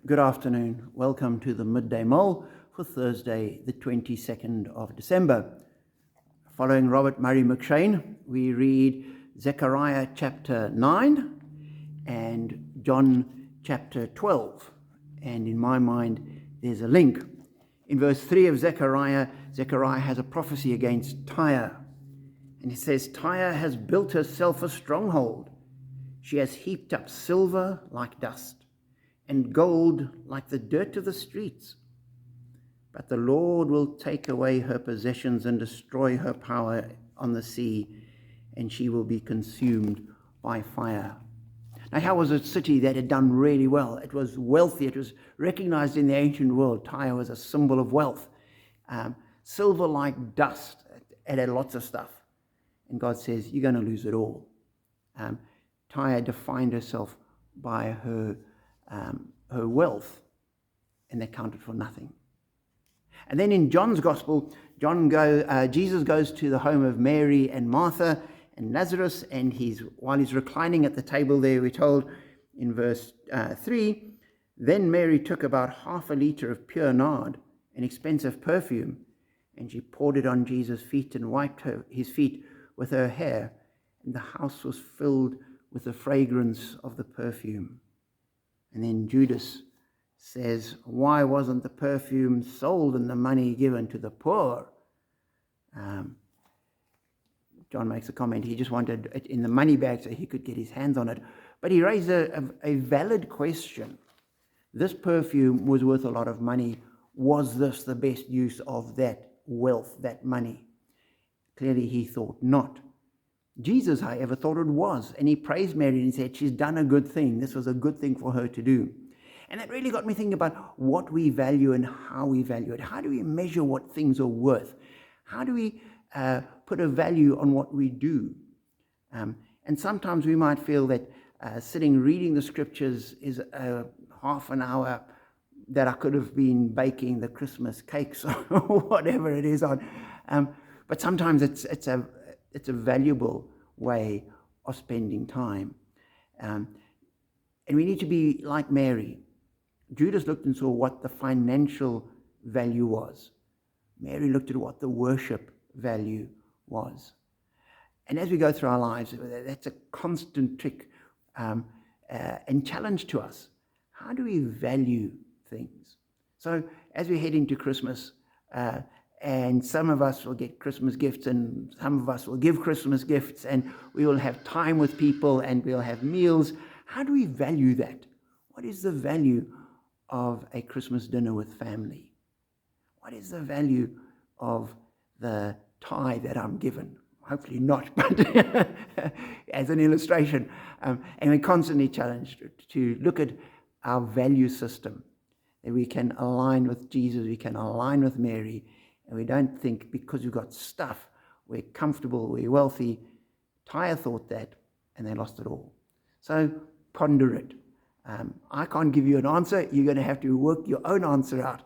Good afternoon. Welcome to the Midday Mull for Thursday, the 22nd of December. Following Robert Murray McShane, we read Zechariah chapter 9 and John chapter 12. And in my mind, there's a link. In verse 3 of Zechariah, Zechariah has a prophecy against Tyre. And he says, Tyre has built herself a stronghold. She has heaped up silver like dust, and gold like the dirt of the streets. But the Lord will take away her possessions and destroy her power on the sea, and she will be consumed by fire. Now, how was a city that had done really well? It was wealthy. It was recognized in the ancient world. Tyre was a symbol of wealth. Silver like dust. It had lots of stuff. And God says, you're going to lose it all. Tyre defined herself by her wealth, and they counted for nothing. And then in John's Gospel, Jesus goes to the home of Mary and Martha and Lazarus, and while he's reclining at the table there, we're told in verse 3, then Mary took about half a liter of pure nard, an expensive perfume, and she poured it on Jesus' feet and wiped his feet with her hair, and the house was filled with the fragrance of the perfume. And then Judas says, why wasn't the perfume sold and the money given to the poor? John makes a comment, he just wanted it in the money bag so he could get his hands on it. But he raised a valid question. This perfume was worth a lot of money. Was this the best use of that wealth, that money? Clearly he thought not. Jesus, however, thought it was, and he praised Mary and said, she's done a good thing. This was a good thing for her to do. And that really got me thinking about what we value and how we value it. How do we measure what things are worth? How do we put a value on what we do? And sometimes we might feel that sitting reading the scriptures is half an hour that I could have been baking the Christmas cakes or whatever it is on. But sometimes it's a valuable way of spending time. And we need to be like Mary. Judas looked and saw what the financial value was. Mary looked at what the worship value was. And as we go through our lives, that's a constant trick and challenge to us. How do we value things? So as we head into Christmas, and some of us will get Christmas gifts, and some of us will give Christmas gifts, and we will have time with people, and we'll have meals. How do we value that? What is the value of a Christmas dinner with family? What is the value of the tie that I'm given? Hopefully not, but as an illustration. And we're constantly challenged to look at our value system, that we can align with Jesus, we can align with Mary, and we don't think because we've got stuff, we're comfortable, we're wealthy. Tyre thought that, and they lost it all. So ponder it. I can't give you an answer. You're going to have to work your own answer out.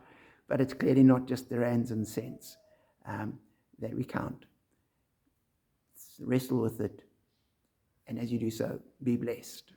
But it's clearly not just the rands and cents that we count. Wrestle with it. And as you do so, be blessed.